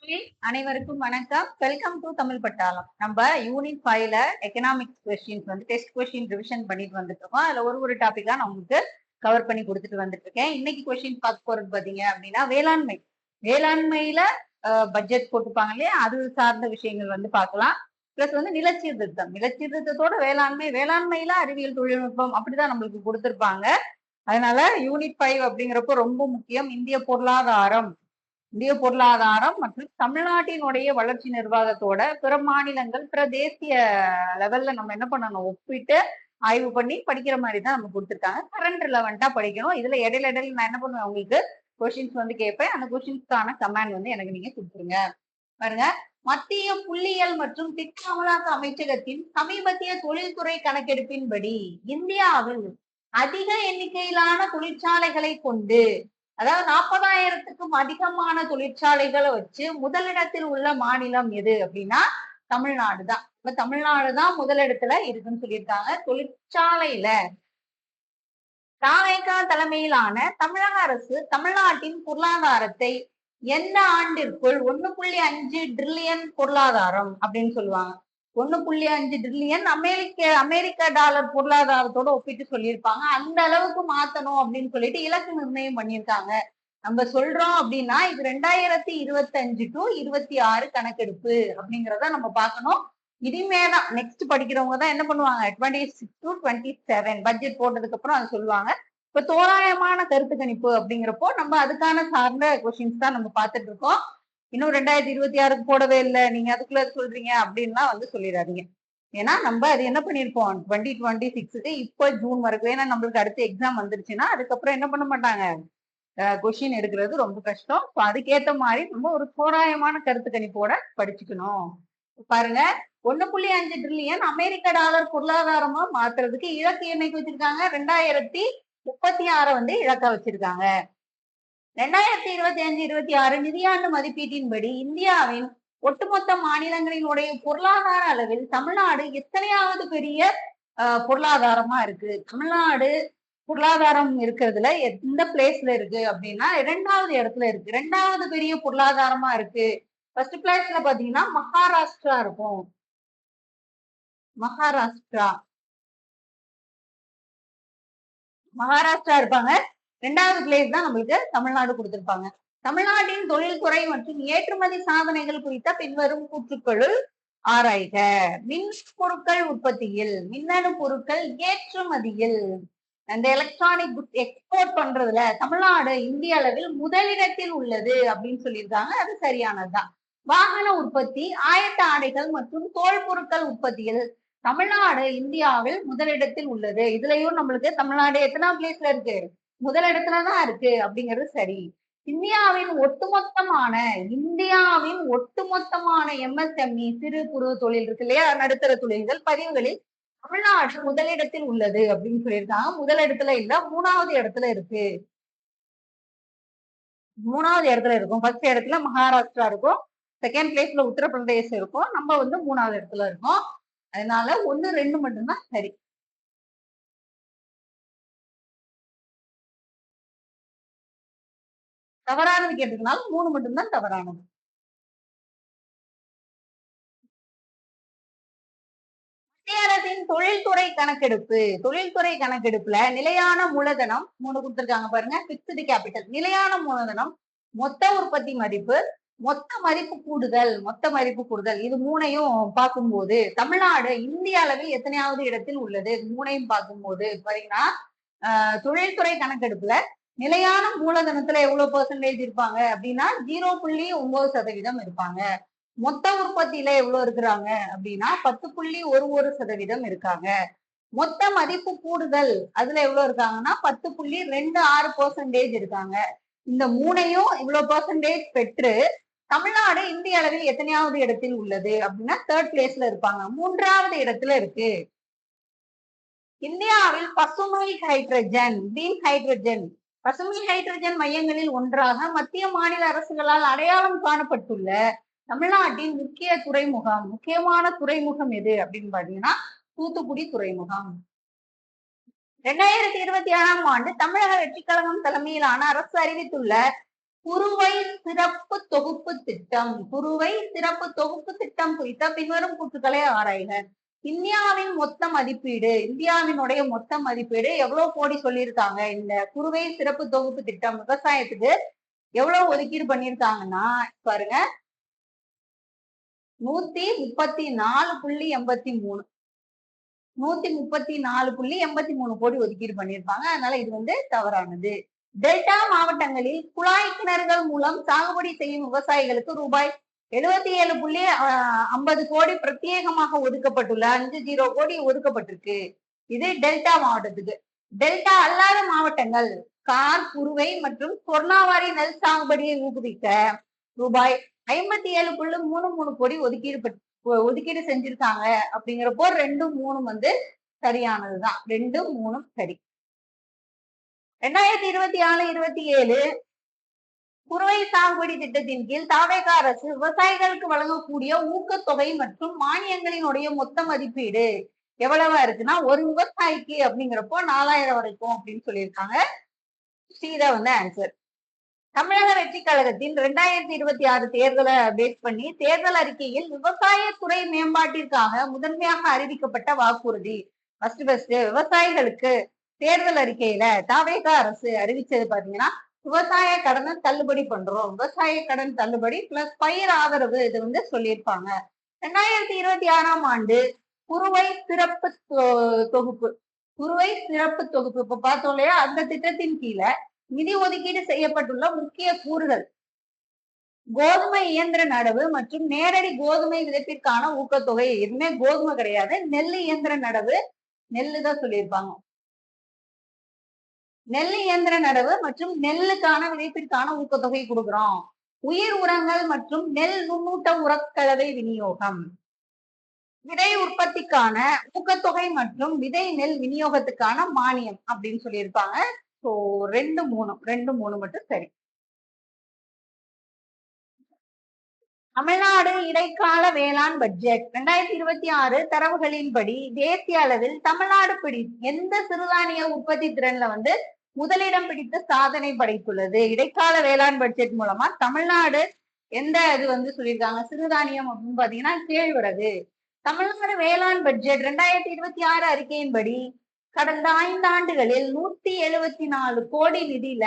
அனைவருக்கும் வணக்கம். Welcome to Tamil பட்டாளம். நம்ம யூனிட் 5ல எக்கனாமிக்ஸ் கொஸ்டின்ஸ் வந்து டெஸ்ட் கொஸ்டின் ரிவிஷன் பண்ணிட்டு வந்துட்டு இருக்கோம். அதுல ஒரு டாபிக்கா நான் உங்களுக்கு கவர் பண்ணி கொடுத்துட்டு வந்துட்டு இருக்கேன். இன்னைக்கு கொஸ்டின் பார்க்க போறது பாத்தீங்க அப்படின்னா வேளாண்மை. வேளாண்மையில பட்ஜெட் போட்டுப்பாங்க இல்லையா, அது சார்ந்த விஷயங்கள் வந்து பார்க்கலாம். பிளஸ் வந்து நிலச்சீர்திருத்தம், நிலச்சீர்திருத்தத்தோட வேளாண்மை, வேளாண்மையில அறிவியல் தொழில்நுட்பம் அப்படிதான் நம்மளுக்கு கொடுத்திருப்பாங்க. அதனால யூனிட் 5 அப்படிங்கிறப்போ ரொம்ப முக்கியம். இந்திய பொருளாதாரம் மற்றும் தமிழ்நாட்டினுடைய வளர்ச்சி நிர்வாகத்தோட பிற மாநிலங்கள், பிற தேசிய லெவல்ல நம்ம என்ன பண்ணணும், ஒப்பிட்டு ஆய்வு பண்ணி படிக்கிற மாதிரி தான் நம்ம கொடுத்துருக்காங்க. கரண்ட் ரிலவெண்டா படிக்கணும். இதுல இடையில நான் என்ன பண்ணுவேன், உங்களுக்கு கொஸ்டின்ஸ் வந்து கேட்பேன். அந்த கொஸ்டின்ஸ்க்கான கமெண்ட் வந்து எனக்கு நீங்க கொடுத்துருங்க. பாருங்க, மத்திய புள்ளியியல் மற்றும் திட்ட அமலாக்க அமைச்சகத்தின் சமீபத்திய தொழில்துறை கணக்கெடுப்பின்படி இந்தியாவில் அதிக எண்ணிக்கையிலான தொழிற்சாலைகளை கொண்டு, அதாவது 40,000க்கும் அதிகமான தொழிற்சாலைகளை வச்சு முதலிடத்தில் உள்ள மாநிலம் எது அப்படின்னா தமிழ்நாடு தான். இப்ப தமிழ்நாடு தான் முதலிடத்துல இருக்குன்னு சொல்லியிருக்காங்க. தொழிற்சாலையில தாவேகா தலைமையிலான தமிழக அரசு தமிழ்நாட்டின் பொருளாதாரத்தை எந்த ஆண்டிற்குள் 1.5 டிரில்லியன் பொருளாதாரம் அப்படின்னு சொல்லுவாங்க. 1.5 டிரில்லியன் அமெரிக்க டாலர் பொருளாதாரத்தோட ஒப்பிட்டு சொல்லியிருப்பாங்க. அந்த அளவுக்கு மாத்தணும் அப்படின்னு சொல்லிட்டு இலக்கு நிர்ணயம் பண்ணியிருக்காங்க. நம்ம சொல்றோம் அப்படின்னா இது 2025 டு 26 கணக்கெடுப்பு அப்படிங்கிறத நம்ம பார்க்கணும். இனிமேதான் நெக்ஸ்ட் படிக்கிறவங்க தான் என்ன பண்ணுவாங்க, 26 டு 27 பட்ஜெட் போட்டதுக்கு அப்புறம் அது சொல்லுவாங்க. இப்ப தோராயமான கருத்து கணிப்பு அப்படிங்கிறப்போ நம்ம அதுக்கான சார்ந்த கொஸ்டின்ஸ் தான் நம்ம பார்த்துட்டு இருக்கோம். இன்னும் 2026க்கு போடவே இல்லை, நீங்க அதுக்குள்ள சொல்றீங்க அப்படின்லாம் வந்து சொல்லிடாதீங்க. ஏன்னா நம்ம அது என்ன பண்ணிருப்போம் 2026க்கு இப்போ ஜூன் வரைக்கும். ஏன்னா நம்மளுக்கு அடுத்த எக்ஸாம் வந்துருச்சுன்னா அதுக்கப்புறம் என்ன பண்ண மாட்டாங்க, கொஸ்டின் எடுக்கிறது ரொம்ப கஷ்டம். அதுக்கேற்ற மாதிரி நம்ம ஒரு தோராயமான கருத்து கணிப்போட படிச்சுக்கணும். பாருங்க, 1.5 டிரில்லியன் அமெரிக்க டாலர் பொருளாதாரமா மாத்துறதுக்கு இலக்கு என்னைக்கு வச்சிருக்காங்க, 2036 வந்து இலக்கா வச்சிருக்காங்க. 2025-26 நிதியாண்டு மதிப்பீட்டின்படி இந்தியாவின் ஒட்டுமொத்த மாநிலங்களினுடைய பொருளாதார அளவில் தமிழ்நாடு எத்தனையாவது பெரிய பொருளாதாரமா இருக்கு. தமிழ்நாடு பொருளாதாரம் இருக்கிறதுல எந்த பிளேஸ்ல இருக்கு அப்படின்னா 2வது இடத்துல இருக்கு. 2வது பெரிய பொருளாதாரமா இருக்கு. ஃபர்ஸ்ட் பிளேஸ்ல பாத்தீங்கன்னா மகாராஷ்டிரா இருக்கும். மகாராஷ்டிரா இருப்பாங்க. 2வது பிளேஸ் தான் நம்மளுக்கு தமிழ்நாடு கொடுத்திருப்பாங்க. தமிழ்நாட்டின் தொழில்துறை மற்றும் ஏற்றுமதி சாதனைகள் குறித்த பின்வரும் கூற்றுக்களுள் ஆராய்க. மின் பொருட்கள் உற்பத்தியில், மின்னணு பொருட்கள் ஏற்றுமதியில், அந்த எலக்ட்ரானிக் குட்ஸ் எக்ஸ்போர்ட் பண்றதுல தமிழ்நாடு இந்திய அளவில் முதலிடத்தில் உள்ளது அப்படின்னு சொல்லியிருக்காங்க. அது சரியானதுதான். வாகன உற்பத்தி, ஆயத்த ஆடைகள் மற்றும் தோல் பொருட்கள் உற்பத்தியில் தமிழ்நாடு இந்தியாவில் முதலிடத்தில் உள்ளது. இதுலயும் நம்மளுக்கு தமிழ்நாடு எத்தனாம் பிளேஸ்ல இருக்கு, முதலிடத்துலதான் இருக்கு அப்படிங்கிறது சரி. இந்தியாவின் ஒட்டுமொத்தமான எம்எஸ்எம்இ சிறு குறு தொழில் இருக்கு இல்லையா, நடுத்தர தொழில்கள் பதிவுகளில் தமிழ்நாடு முதலிடத்தில் உள்ளது அப்படின்னு சொல்லியிருக்காங்க. முதலிடத்துல இல்ல, 3வது இடத்துல இருக்கு. 3வது இடத்துல இருக்கும். ஃபர்ஸ்ட் இடத்துல மகாராஷ்டிரா இருக்கும், செகண்ட் பிளேஸ்ல உத்தரப்பிரதேசம் இருக்கும், நம்ம வந்து 3வது இடத்துல இருக்கோம். அதனால 1, 2 மட்டும்தான் சரி. தவறானது கேட்டதுனால 3 மட்டும்தான் தவறானது. மத்திய அரசின் தொழில்துறை கணக்கெடுப்புல நிலையான மூலதனம் 3 கொடுத்திருக்காங்க பாருங்க. பிக்ஸ்டு கேபிட்டல், நிலையான மூலதனம், மொத்த உற்பத்தி மதிப்பு, மொத்த மதிப்பு கூடுதல், இது 3ஐயும் பார்க்கும்போது தமிழ்நாடு இந்திய அளவில் எத்தனையாவது இடத்தில் உள்ளது, 3ஐயும் பார்க்கும்போது பாத்தீங்கன்னா தொழில்துறை கணக்கெடுப்புல நிலையான மூலதனத்துல எவ்வளவு பெர்சன்டேஜ் இருப்பாங்க அப்படின்னா 0.9% இருப்பாங்க. மொத்த உற்பத்தியில எவ்வளவு இருக்கிறாங்க அப்படின்னா 10.11% இருக்காங்க. மொத்த மதிப்பு கூடுதல் அதுல எவ்வளவு இருக்காங்கன்னா 10.26% இருக்காங்க. இந்த 3ஐயும் இவ்வளவு பெர்சன்டேஜ் பெற்று தமிழ்நாடு இந்திய அளவில் எத்தனையாவது இடத்தில் உள்ளது அப்படின்னா 3rd பிளேஸ்ல இருப்பாங்க. 3வது இடத்துல இருக்கு. இந்தியாவில் பசுமை ஹைட்ரஜன் மையங்களில் ஒன்றாக மத்திய மாநில அரசுகளால் அடையாளம் காணப்பட்டுள்ள தமிழ்நாட்டின் முக்கியமான துறைமுகம் எது அப்படின்னு பாத்தீங்கன்னா தூத்துக்குடி துறைமுகம். 2027ஆம் ஆண்டு தமிழக வெற்றிக் கழகம் தலைமையிலான அரசு அறிவித்துள்ள குறுவை சிறப்பு தொகுப்பு திட்டம். குறுவை சிறப்பு தொகுப்பு திட்டம் குறித்த பின்வரும் கூற்றுக்களை ஆராய்க. இந்தியாவின் மொத்த மதிப்பீடு, இந்தியாவினுடைய மொத்த மதிப்பீடு எவ்வளவு கோடி சொல்லியிருக்காங்க. இந்த குறுவை சிறப்பு தொகுப்பு திட்டம் விவசாயத்துக்கு எவ்வளவு ஒதுக்கீடு பண்ணியிருக்காங்கன்னா பாருங்க, 134.83 134.83 கோடி ஒதுக்கீடு பண்ணியிருப்பாங்க. அதனால இது வந்து தவறானது. டெல்டா மாவட்டங்களில் குழாய் கிணறுகள் மூலம் சாகுபடி செய்யும் விவசாயிகளுக்கு ரூபாய் 77.50 கோடி பிரத்யேகமாக ஒதுக்கப்பட்டுள்ள 50 கோடி ஒதுக்கப்பட்டிருக்கு. இது டெல்டா மாவட்டத்துக்கு. டெல்டா அல்லாத மாவட்டங்கள் கார், குறுவை மற்றும் சொர்ணாவாரி நெல் சாகுபடியை ஊக்குவிக்க ரூபாய் 57.33 கோடி ஒதுக்கீடு செஞ்சிருக்காங்க. அப்படிங்கிறப்போ 2, 3 வந்து சரியானதுதான். 2, 3 சரி. 2026-27 குறுவை சாகுபடி திட்டத்தின் கீழ் தவேக அரசு விவசாயிகளுக்கு வழங்கக்கூடிய ஊக்கத்தொகை மற்றும் மானியங்களினுடைய மொத்த மதிப்பீடு எவ்வளவா இருக்குன்னா, ஒரு விவசாயிக்கு அப்படிங்கிறப்போ 4000 வரைக்கும் அப்படின்னு சொல்லியிருக்காங்க. சீதா வந்து ஆன்சர். தமிழக வெற்றி கழகத்தின் 2026 தேர்தலை பேஸ் பண்ணி தேர்தல் அறிக்கையில் விவசாயத்துறை மேம்பாட்டிற்காக முதன்மையாக அறிவிக்கப்பட்ட வாக்குறுதி. ஃபர்ஸ்ட் விவசாயிகளுக்கு தேர்தல் அறிக்கையில தவேக அரசு அறிவிச்சது பாத்தீங்கன்னா, விவசாய கடனை தள்ளுபடி பண்றோம், விவசாய கடன் தள்ளுபடி பிளஸ் பயிர் ஆதரவு இது வந்து சொல்லியிருப்பாங்க. 2026ஆம் ஆண்டு குறுவை சிறப்பு தொகுப்பு இப்ப பார்த்தோம் இல்லையா, அந்த திட்டத்தின் கீழே நிதி ஒதுக்கீடு செய்யப்பட்டுள்ள முக்கிய கூறுகள் கோதுமை இயந்திர நடவு மற்றும் நேரடி கோதுமை விதைப்பிற்கான ஊக்கத்தொகை. எதுவுமே கோதுமை கிடையாது, நெல் இயந்திர நடவு, நெல்லுதான் சொல்லியிருப்பாங்க. நெல் இயந்திர நடவு மற்றும் நெல்லுக்கான விதைப்பிற்கான ஊக்கத்தொகை கொடுக்கிறோம். உயிர் உரங்கள் மற்றும் நெல் நுண்ணூட்ட உரக்கலவை விநியோகம், விதை உற்பத்திக்கான ஊக்கத்தொகை மற்றும் விதை நெல் விநியோகத்துக்கான மானியம் அப்படின்னு சொல்லியிருப்பாங்க. சோ 2, 3 மட்டும் சரி. தமிழ்நாடு இடைக்கால வேளாண் பட்ஜெட் 2026 தரவுகளின்படி தேசிய அளவில் தமிழ்நாடு எந்த சிறுதானிய உற்பத்தி திறன்ல வந்து முதலிடம் பிடித்து சாதனை படைத்துள்ளது. இடைக்கால வேளாண் பட்ஜெட் மூலமா தமிழ்நாடு எந்த இது வந்து சொல்லியிருக்காங்க சிறுதானியம் அப்படின்னு பாத்தீங்கன்னா கேழ்வரகு. தமிழ்நாடு வேளாண் பட்ஜெட் 2026 அறிக்கையின்படி கடந்த 5 ஆண்டுகளில் 174 கோடி நிதியில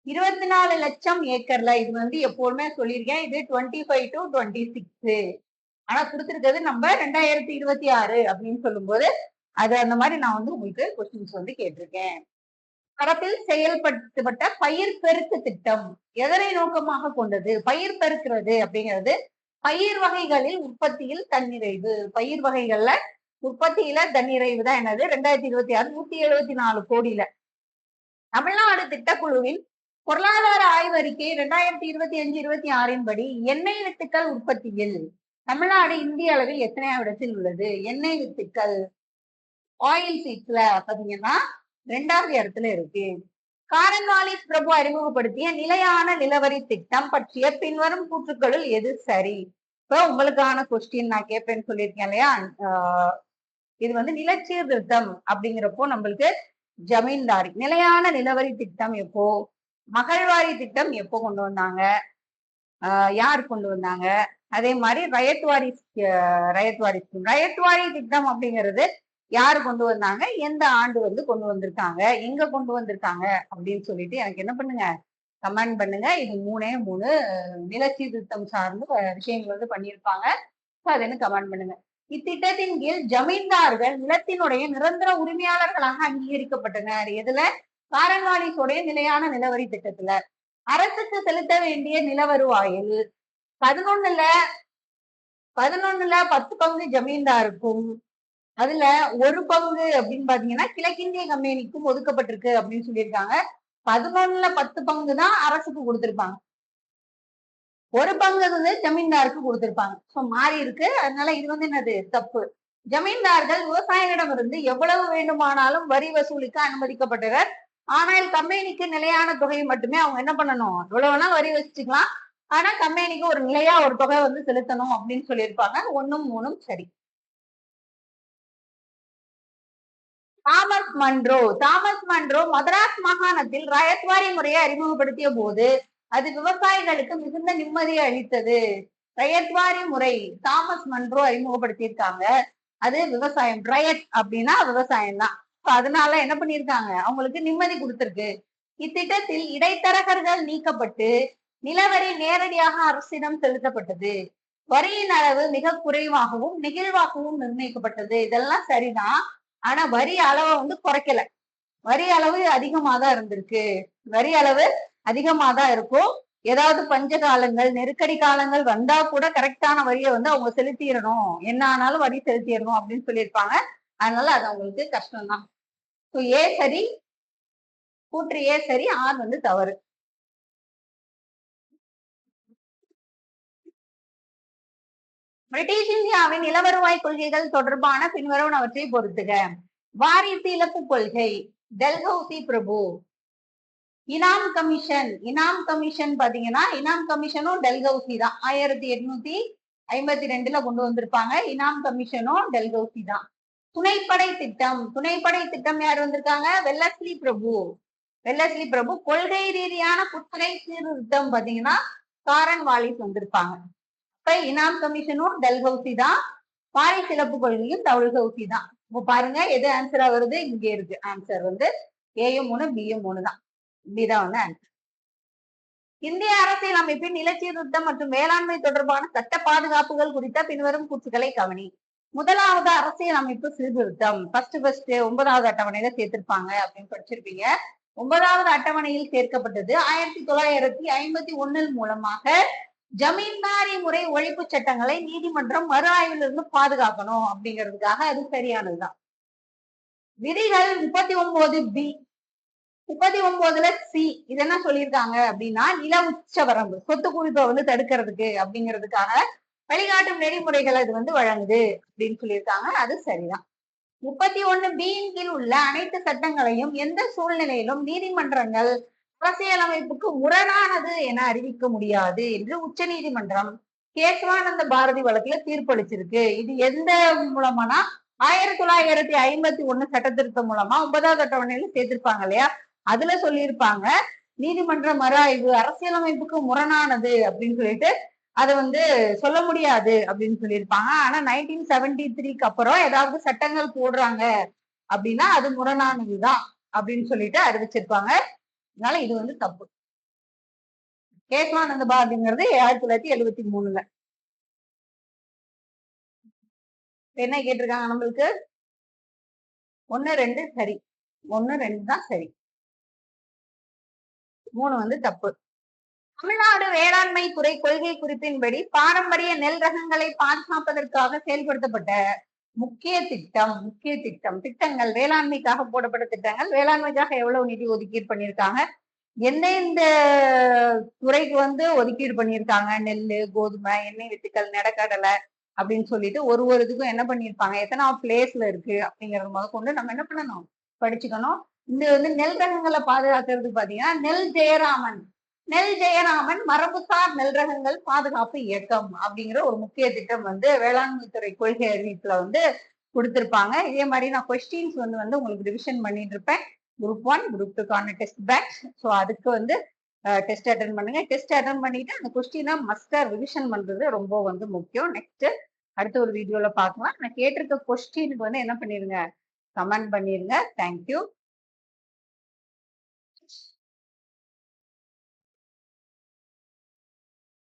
24 லட்சம் ஏக்கர்ல, இது வந்து எப்போதுமே சொல்லியிருக்கேன், இது 25 to 26. ஆனா கொடுத்திருக்கிறது நம்ம 2026 அப்படின்னு சொல்லும் போது அது அந்த மாதிரி நான் வந்து உங்களுக்கு கொஸ்டின்ஸ் வந்து கேட்டிருக்கேன். தரப்பில் செயல்படுத்தப்பட்ட பயிர் பெருக்கு திட்டம் எதனை நோக்கமாக கொண்டது? பயிர் பெருக்கிறது அப்படிங்கிறது பயிர் வகைகளில் உற்பத்தியில் தன்னிறைவு. பயிர் வகைகள்ல உற்பத்தியில தன்னிறைவு தான் என்னது 2026 174 கோடியில. தமிழ்நாடு திட்டக்குழுவின் பொருளாதார ஆய்வறிக்கை 2025-26 படி எண்ணெய் வித்துக்கள் உற்பத்தியில் தமிழ்நாடு இந்திய அளவில் எத்தனையாவது இடத்தில் உள்ளது? எண்ணெய் வித்துக்கள் ஆயில் சீட்ஸ்ல பாத்தீங்கன்னா 2வது இடத்துல இருக்கு. காரன்வாலிஸ் பிரபு அறிமுகப்படுத்திய நிலையான நிலவரி திட்டம் பற்றிய பின்வரும் கூற்றுக்களுள் எது சரி? இப்ப உங்களுக்கான கொஸ்டின் நான் கேட்பேன்னு சொல்லியிருக்கேன் இல்லையா, இது வந்து நிலச்சீர்திருத்தம் அப்படிங்கிறப்போ நம்மளுக்கு ஜமீன்தாரி. நிலையான நிலவரி திட்டம் எப்போ, மகள்வாரி திட்டம் எப்போ கொண்டு வந்தாங்க, யார் கொண்டு வந்தாங்க, அதே மாதிரி ரயத்வாரி திட்டம் அப்படிங்கிறது யாரு கொண்டு வந்தாங்க, எந்த ஆண்டு வந்து கொண்டு வந்திருக்காங்க, எங்க கொண்டு வந்திருக்காங்க அப்படின்னு சொல்லிட்டு எனக்கு என்ன பண்ணுங்க, கமெண்ட் பண்ணுங்க. இது 3 நிலச்சீர்திருத்தம் சார்ந்து விஷயங்கள் வந்து பண்ணியிருப்பாங்க. அதுன்னு கமெண்ட் பண்ணுங்க. இத்திட்டத்தின் கீழ் ஜமீன்தார்கள் நிலத்தினுடைய நிரந்தர உரிமையாளர்களாக அங்கீகரிக்கப்பட்டனர். எதுல? காரன்வாலிஸோடைய நிலையான நிலவரி திட்டத்துல. அரசுக்கு செலுத்த வேண்டிய நில வருவாயில் 11ல 10 பங்கு ஜமீன்தாருக்கும் அதுல 1 பங்கு அப்படின்னு பாத்தீங்கன்னா கிழக்கிந்திய கம்பெனிக்கும் ஒதுக்கப்பட்டிருக்கு அப்படின்னு சொல்லியிருக்காங்க. 11ல 10 பங்கு தான் அரசுக்கு கொடுத்திருப்பாங்க, 1 பங்கு வந்து ஜமீன்தாருக்கு கொடுத்திருப்பாங்க. சோ மாறி இருக்கு. அதனால இது வந்து என்னது தப்பு. ஜமீன்தார்கள் விவசாயிகளிடமிருந்து எவ்வளவு வேண்டுமானாலும் வரி வசூலிக்க அனுமதிக்கப்பட்டனர். ஆனால் கம்பெனிக்கு நிலையான தொகையை மட்டுமே அவங்க என்ன பண்ணணும், எவ்வளவுனா வரி வச்சுக்கலாம், ஆனா கம்பெனிக்கு ஒரு நிலையா ஒரு தொகை வந்து செலுத்தணும் அப்படின்னு சொல்லியிருப்பாங்க. 1, 3 சரி. தாமஸ் மன்றோ மதராஸ் மாகாணத்தில் ரயத்வாரி முறையை அறிமுகப்படுத்திய போது அது விவசாயிகளுக்கு மிகுந்த நிம்மதியை அளித்தது. ரயத்வாரி முறை தாமஸ் மன்றோ அறிமுகப்படுத்தியிருக்காங்க. அது விவசாயம், ரயத் அப்படின்னா விவசாயம் தான். அதனால என்ன பண்ணிருக்காங்க, அவங்களுக்கு நிம்மதி கொடுத்திருக்கு. இத்திட்டத்தில் இடைத்தரகர்கள் நீக்கப்பட்டு நிலவரி நேரடியாக அரசிடம் செலுத்தப்பட்டது. வரியின் அளவு மிக குறைவாகவும் நெகிழ்வாகவும் நிர்ணயிக்கப்பட்டது. இதெல்லாம் சரிதான். ஆனா வரி அளவை குறைக்கல. வரி அளவு அதிகமா தான் இருந்திருக்கு. வரி அளவு அதிகமா தான் இருக்கும். ஏதாவது பஞ்ச காலங்கள், நெருக்கடி காலங்கள் வந்தா கூட கரெக்டான வரியை அவங்க செலுத்திடணும், என்ன ஆனாலும் வரி செலுத்திடணும் அப்படின்னு சொல்லியிருப்பாங்க. அதனால அது அவங்களுக்கு கஷ்டம்தான். ஏ சரி, கூற்று ஏ சரி, ஆர் தவறு. பிரிட்டிஷ் இந்தியாவின் நிலவருவாய் கொள்கைகள் தொடர்பான பின்வருவனவற்றை பொறுத்துக. வாரிசு இழப்பு கொள்கை, டெல்ஹவுசி பிரபு. இனாம் கமிஷன் பாத்தீங்கன்னா, இனாம் கமிஷனும் டெல்ஹவுசி தான். 1852 கொண்டு வந்திருப்பாங்க. இனாம் கமிஷனும் டெல்ஹவுசி தான். துணைப்படை திட்டம் யார் வந்திருக்காங்க? வெல்லஸ்லி பிரபு. கொள்கை ரீதியான குத்தகை சீர்திருத்தம் பாத்தீங்கன்னா காரன் வாலிஸ் வந்திருப்பாங்க. இப்ப இனாம் கமிஷனும் டெல்ஹவுசி தான், வாரிசு இழப்பு கொள்கையும் டெல்ஹவுசி தான். இப்ப பாருங்க எது ஆன்சரா வருது, இங்க இருக்கு ஆன்சர் ஏயும் 3 பியும் 3 தான். இப்படிதான் ஆன்சர். இந்திய அரசியல் அமைப்பின் நிலச்சீர்திருத்தம் மற்றும் வேளாண்மை தொடர்பான சட்ட பாதுகாப்புகள் குறித்த பின்வரும் கூற்றுகளை கவனி. முதலாவது அரசியல் அமைப்பு சீர்திருத்தம். ஃபர்ஸ்ட் 9வது அட்டவணையில சேர்த்திருப்பாங்க அப்படின்னு படிச்சிருப்பீங்க. 9வது அட்டவணையில் சேர்க்கப்பட்டது 1951 மூலமாக ஜமீன்தாரி முறை ஒழிப்பு சட்டங்களை நீதிமன்றம் மறு ஆய்விலிருந்து பாதுகாக்கணும் அப்படிங்கிறதுக்காக அது சரியானதுதான். விதிகள் 39B, 39ல சி இது என்ன சொல்லியிருக்காங்க அப்படின்னா, நில உச்ச வரம்பு, சொத்து குவிப்பை தடுக்கிறதுக்கு அப்படிங்கிறதுக்காக வழிகாட்டும் நெறிமுறைகளை இது வழங்குது அப்படின்னு சொல்லியிருக்காங்க. அது சரிதான். 31B-யின் கீழ் உள்ள அனைத்து சட்டங்களையும் எந்த சூழ்நிலையிலும் நீதிமன்றங்கள் அரசியலமைப்புக்கு முரணானது என அறிவிக்க முடியாது என்று உச்ச நீதிமன்றம் கேசவானந்த பாரதி வழக்குல தீர்ப்பளிச்சிருக்கு. இது எந்த மூலமானா 1951 சட்ட திருத்தம் மூலமா 9வது அட்டவணையில சேர்த்திருப்பாங்க இல்லையா, அதுல சொல்லியிருப்பாங்க நீதிமன்ற மறு ஆய்வு அரசியலமைப்புக்கு முரணானது அப்படின்னு சொல்லிட்டு அதை சொல்ல முடியாது அப்படின்னு சொல்லியிருப்பாங்க. ஆனா 1973க்கு அப்புறம் ஏதாவது சட்டங்கள் போடுறாங்க அப்படின்னா அது முரணானதுதான் அப்படின்னு சொல்லிட்டு அறிவிச்சிருப்பாங்க. அதனால இது தப்பு. கேசவானந்த பாரதிங்கிறது 1973ல. என்ன கேட்டிருக்காங்க நம்மளுக்கு? 1 2 சரி, 1 2 தான் சரி, 3 தப்பு. தமிழ்நாடு வேளாண்மை துறை கொள்கை குறிப்பின்படி பாரம்பரிய நெல் ரகங்களை பாதுகாப்பதற்காக செயல்படுத்தப்பட்ட முக்கிய திட்டங்கள், வேளாண்மைக்காக போடப்பட்ட திட்டங்கள், வேளாண்மைக்காக எவ்வளவு நிதி ஒதுக்கீடு பண்ணியிருக்காங்க, எந்தெந்த துறைக்கு ஒதுக்கீடு பண்ணியிருக்காங்க, நெல்லு, கோதுமை, எண்ணெய் வித்துக்கள், நெடக்கடலை அப்படின்னு சொல்லிட்டு ஒரு இதுக்கும் என்ன பண்ணியிருப்பாங்க, எத்தனை பிளேஸ்ல இருக்கு அப்படிங்கறது முத கொண்டு நம்ம என்ன பண்ணணும், படிச்சுக்கணும். இந்த நெல் ரகங்களை பாதுகாக்கிறதுக்கு பாத்தீங்கன்னா நெல் ஜெயராமன் மரபுசார் நெல் ரகங்கள் பாதுகாப்பு இயக்கம் அப்படிங்கிற ஒரு முக்கிய திட்டம் வேளாண்மை துறை கொள்கை அறிவிப்புல கொடுத்திருப்பாங்க. இதே மாதிரி நான் கொஸ்டின்ஸ் உங்களுக்கு ரிவிஷன் பண்ணிட்டு இருப்பேன். குரூப் 1 குரூப் 2க்கான டெஸ்ட் பேட்ச். ஸோ அதுக்கு டெஸ்ட் அட்டன் பண்ணுங்க. டெஸ்ட் அட்டன் பண்ணிட்டு அந்த கொஸ்டினை மஸ்டா ரிவிஷன் பண்றது ரொம்ப முக்கியம். நெக்ஸ்ட் அடுத்த ஒரு வீடியோல பார்க்கலாம். நான் கேட்டிருக்க கொஸ்டினுக்கு என்ன பண்ணிருங்க, கமெண்ட் பண்ணிருங்க. தேங்க்யூ.